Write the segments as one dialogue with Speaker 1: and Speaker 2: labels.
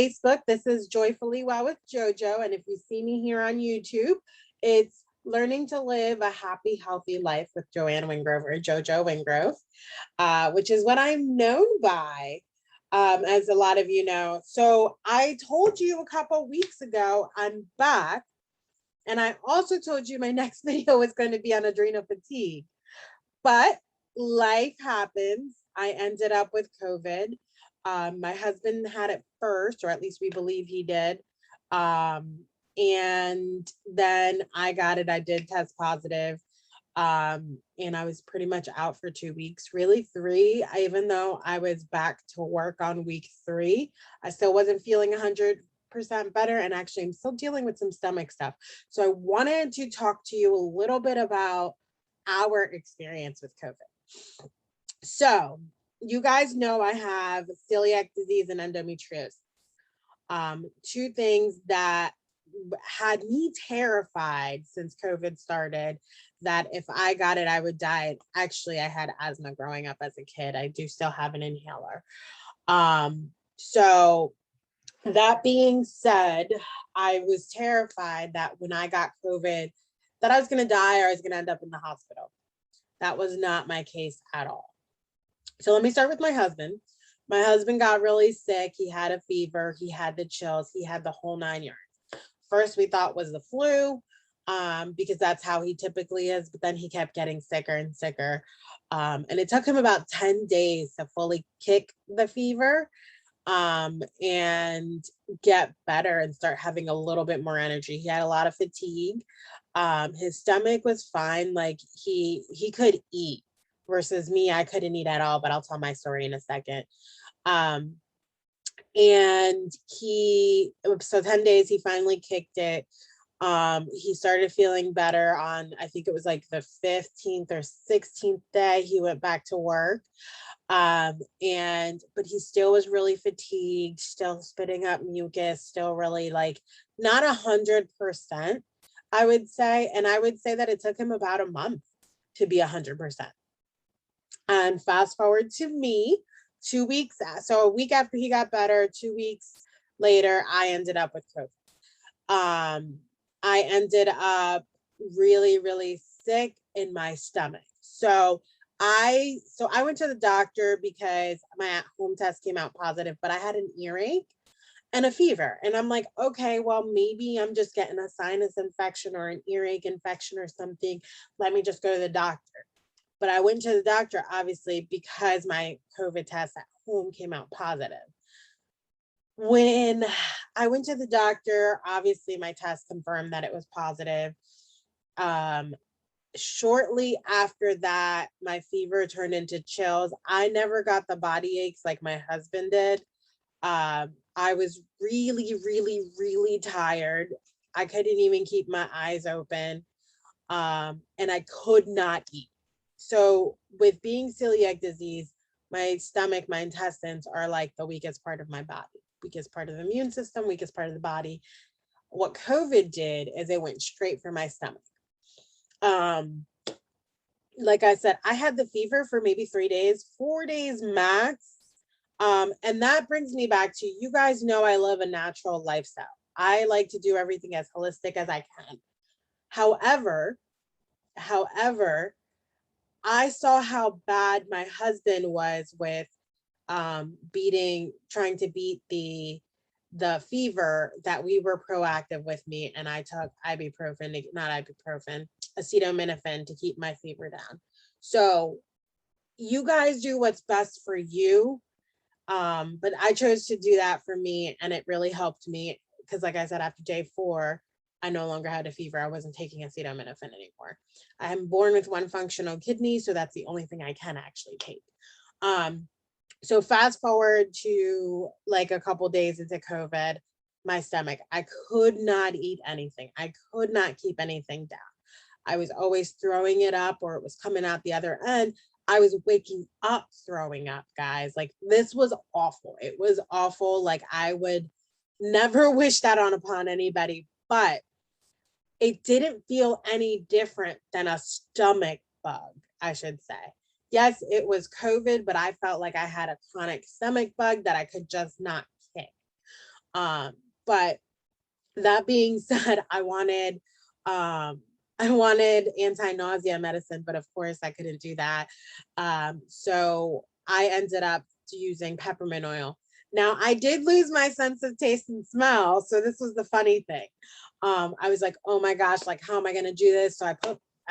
Speaker 1: Facebook. This is Joyfully Well with JoJo. And if you see me here on YouTube, it's Learning to Live a Happy, Healthy Life with Joanne Wingrove or JoJo Wingrove, which is what I'm known by, as a lot of you know. So I told you a couple weeks ago, I'm back. And I also told you my next video was going to be on adrenal fatigue. But life happens. I ended up with COVID. My husband had it first, or at least we believe he did. And then I got it. I did test positive. And I was pretty much out for 2 weeks, really three. Even though I was back to work on week 3, I still wasn't feeling 100% better. And actually, I'm still dealing with some stomach stuff. So I wanted to talk to you a little bit about our experience with COVID. So you guys know I have celiac disease and endometriosis. Two things that had me terrified since COVID started, that if I got it, I would die. Actually, I had asthma growing up as a kid. I do still have an inhaler. So that being said, I was terrified that when I got COVID, that I was going to die or I was going to end up in the hospital. That was not my case at all. So let me start with my husband. My husband got really sick. He had a fever. He had the chills. He had the whole 9 yards. First, we thought was the flu, because that's how he typically is. But then he kept getting sicker and sicker. And it took him about 10 days to fully kick the fever, and get better and start having a little bit more energy. He had a lot of fatigue. His stomach was fine. Like he could eat, versus me, I couldn't eat at all, but I'll tell my story in a second. And so 10 days, he finally kicked it. He started feeling better on, I think it was like the 15th or 16th day, he went back to work. But he still was really fatigued, still spitting up mucus, still really like not 100%, I would say. And I would say that it took him about a month to be 100%. And fast forward to me, 2 weeks, so a week after he got better, 2 weeks later, I ended up with COVID. I ended up really, really sick in my stomach. So I went to the doctor because my at-home test came out positive, but I had an earache and a fever. And I'm like, okay, well, maybe I'm just getting a sinus infection or an earache infection or something. Let me just go to the doctor. But I went to the doctor, obviously, because my COVID test at home came out positive. When I went to the doctor, obviously my test confirmed that it was positive. Shortly after that, my fever turned into chills. I never got the body aches like my husband did. I was really, really, really tired. I couldn't even keep my eyes open. And I could not eat. So with being celiac disease, my stomach, my intestines are like the weakest part of my body, weakest part of the immune system, weakest part of the body. What COVID did is it went straight for my stomach. Like I said, I had the fever for maybe 3 days, 4 days max. And that brings me back to, you guys know I live a natural lifestyle. I like to do everything as holistic as I can. However, I saw how bad my husband was with trying to beat the fever, that we were proactive with me, and I took acetaminophen to keep my fever down. So you guys do what's best for you. But I chose to do that for me, and it really helped me because, like I said, after day 4, I no longer had a fever. I wasn't taking acetaminophen anymore. I am born with one functional kidney, so that's the only thing I can actually take. So fast forward to like a couple days into COVID, my stomach, I could not eat anything. I could not keep anything down. I was always throwing it up, or it was coming out the other end. I was waking up throwing up, guys. Like, this was awful. It was awful. Like, I would never wish that upon anybody, but it didn't feel any different than a stomach bug, I should say. Yes, it was COVID, but I felt like I had a chronic stomach bug that I could just not kick. But that being said, I wanted anti-nausea medicine, but of course I couldn't do that. So I ended up using peppermint oil. Now I did lose my sense of taste and smell. So this was the funny thing. I was like, oh my gosh, like how am I gonna do this? So I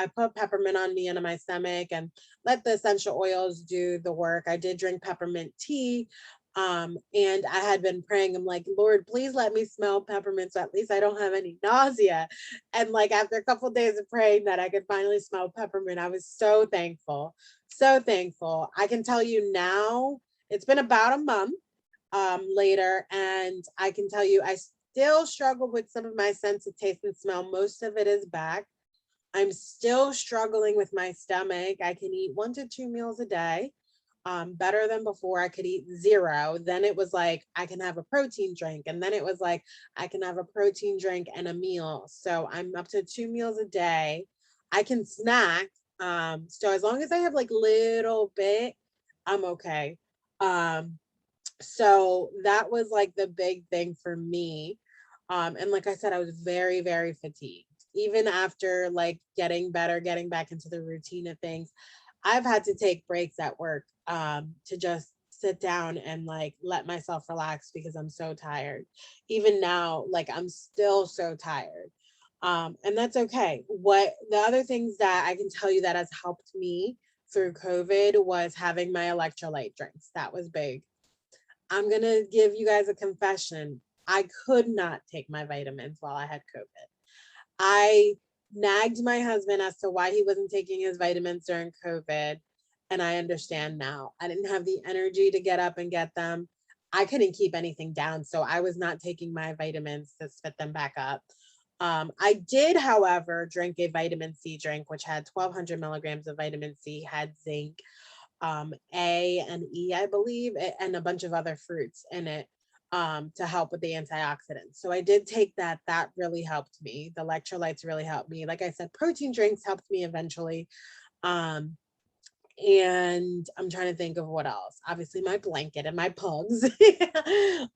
Speaker 1: put peppermint on me and on my stomach and let the essential oils do the work. I did drink peppermint tea. And I had been praying, I'm like, Lord, please let me smell peppermint so at least I don't have any nausea. And like after a couple of days of praying that I could finally smell peppermint, I was so thankful. So thankful. I can tell you now, it's been about a month later, and I can tell you I still struggle with some of my sense of taste and smell. Most of it is back. I'm still struggling with my stomach. I can eat 1 to 2 meals a day, better than before. I could eat zero. Then it was like I can have a protein drink, and then it was like I can have a protein drink and a meal. So I'm up to 2 meals a day. I can snack. So as long as I have like little bit, I'm okay. Um, so that was like the big thing for me. And like I said, I was very, very fatigued. Even after like getting better, getting back into the routine of things, I've had to take breaks at work to just sit down and like let myself relax because I'm so tired. Even now, like I'm still so tired. And that's okay. What the other things that I can tell you that has helped me through COVID was having my electrolyte drinks. That was big. I'm going to give you guys a confession. I could not take my vitamins while I had COVID. I nagged my husband as to why he wasn't taking his vitamins during COVID. And I understand now. I didn't have the energy to get up and get them. I couldn't keep anything down. So I was not taking my vitamins to spit them back up. I did, however, drink a vitamin C drink, which had 1,200 milligrams of vitamin C, had zinc, A and E, I believe, and a bunch of other fruits in it to help with the antioxidants. So I did take that. That really helped me. The electrolytes really helped me. Like I said, protein drinks helped me eventually. Um, and I'm trying to think of what else. Obviously, my blanket and my pugs.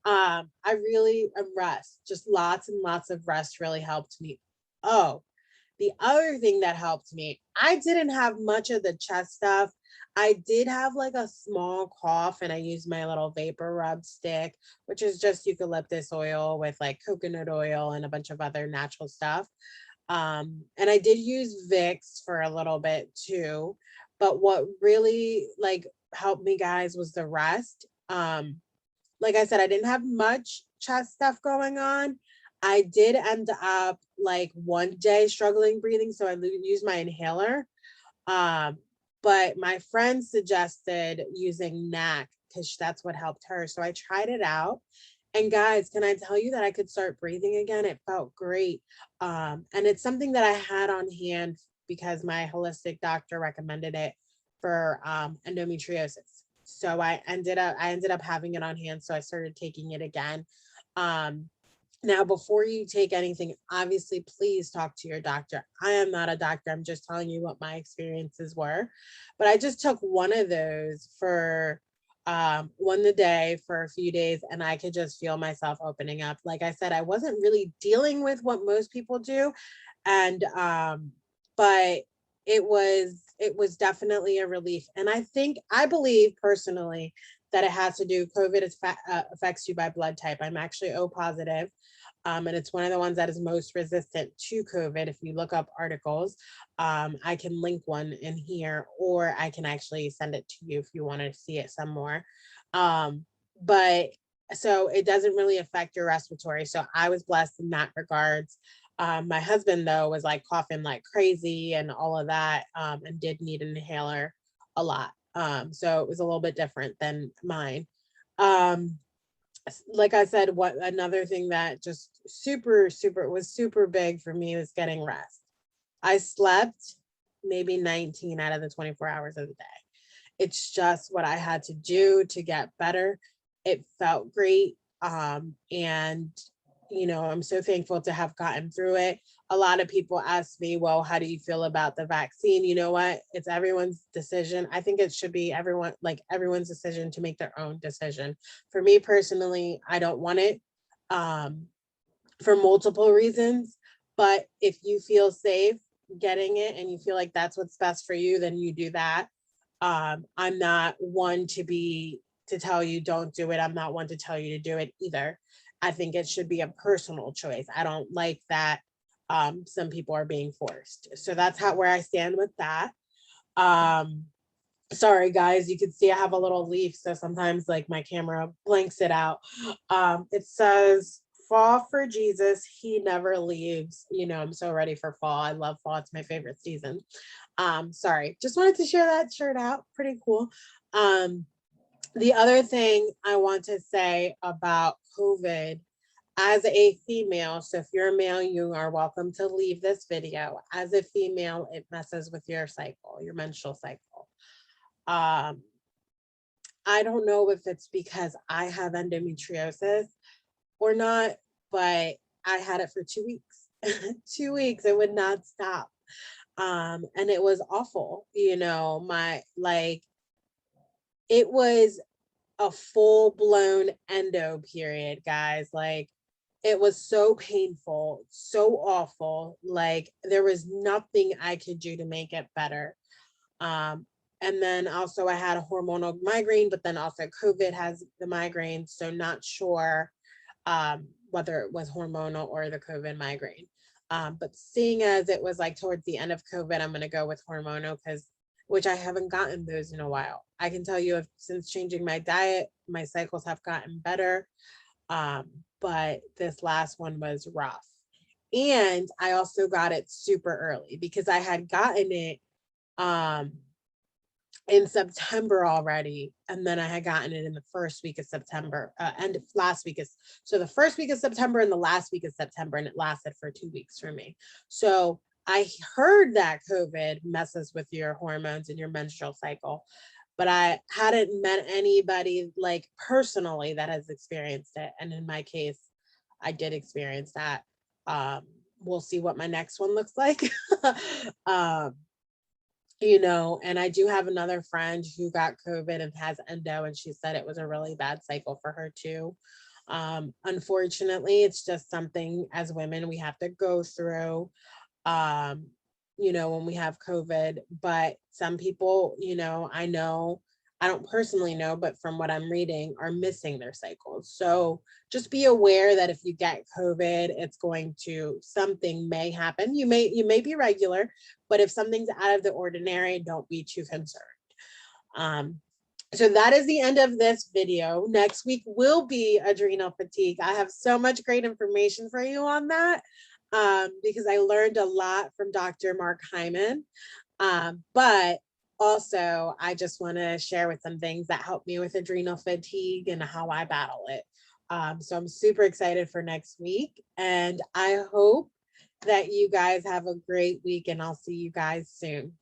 Speaker 1: I really rest. Just lots and lots of rest really helped me. Oh, the other thing that helped me, I didn't have much of the chest stuff. I did have like a small cough, and I used my little vapor rub stick, which is just eucalyptus oil with like coconut oil and a bunch of other natural stuff. And I did use Vicks for a little bit too. But what really like helped me, guys, was the rest. Like I said, I didn't have much chest stuff going on. I did end up like one day struggling breathing, so I used my inhaler. Um, but my friend suggested using NAC because that's what helped her. So I tried it out. And guys, can I tell you that I could start breathing again? It felt great. And it's something that I had on hand because my holistic doctor recommended it for endometriosis. So I ended up having it on hand. So I started taking it again. Um, Now, before you take anything, obviously, please talk to your doctor. I am not a doctor. I'm just telling you what my experiences were. But I just took one of those for one a day for a few days, and I could just feel myself opening up. Like I said, I wasn't really dealing with what most people do. And but it was definitely a relief. And I believe personally that it has to do, COVID affects you by blood type. I'm actually O positive. And it's one of the ones that is most resistant to COVID. If you look up articles, I can link one in here, or I can actually send it to you if you want to see it some more. But so it doesn't really affect your respiratory. So I was blessed in that regards. My husband, though, was like coughing like crazy and all of that, and did need an inhaler a lot. So it was a little bit different than mine. Um, like I said, what another thing that just super big for me was getting rest. I slept maybe 19 out of the 24 hours of the day. It's just what I had to do to get better. It felt great. And I'm so thankful to have gotten through it. A lot of people ask me, well, how do you feel about the vaccine? You know what? It's everyone's decision. I think it should be everyone's decision to make their own decision. For me personally, I don't want it. for multiple reasons. But if you feel safe getting it and you feel like that's what's best for you, then you do that. I'm not one to tell you don't do it. I'm not one to tell you to do it either. I think it should be a personal choice. I don't like that some people are being forced. So that's where I stand with that. Um, sorry guys, you can see I have a little leaf, so sometimes like my camera blanks it out. It says fall for Jesus, he never leaves. You know, I'm so ready for fall. I love fall, it's my favorite season. Sorry, just wanted to share that shirt out, pretty cool. The other thing I want to say about COVID, as a female, so if you're a male, you are welcome to leave this video. As a female, it messes with your cycle, your menstrual cycle. I don't know if it's because I have endometriosis or not, but I had it for 2 weeks. 2 weeks, it would not stop. And it was awful, you know, it was a full-blown endo period, guys. Like, it was so painful, so awful. Like, there was nothing I could do to make it better. Um, and then also I had a hormonal migraine, but then also COVID has the migraine. So not sure whether it was hormonal or the COVID migraine. But seeing as it was like towards the end of COVID, I'm going to go with hormonal which I haven't gotten those in a while. I can tell you since changing my diet, my cycles have gotten better. But this last one was rough. And I also got it super early because I had gotten it in September already, and then I had gotten it in the first week of September, and last week is so the first week of September and the last week of September, and it lasted for 2 weeks for me. So I heard that COVID messes with your hormones and your menstrual cycle, but I hadn't met anybody like personally that has experienced it. And in my case, I did experience that. We'll see what my next one looks like. You know, and I do have another friend who got COVID and has endo, and she said it was a really bad cycle for her too. Unfortunately, it's just something as women we have to go through, um, you know, when we have COVID. But some people, you know, I don't personally know, but from what I'm reading, are missing their cycles. So just be aware that if you get COVID, something may happen. You may be regular, but if something's out of the ordinary, don't be too concerned. So that is the end of this video. Next week will be adrenal fatigue. I have so much great information for you on that because I learned a lot from Dr. Mark Hyman. But also, I just want to share with some things that help me with adrenal fatigue and how I battle it. So I'm super excited for next week, and I hope that you guys have a great week, and I'll see you guys soon.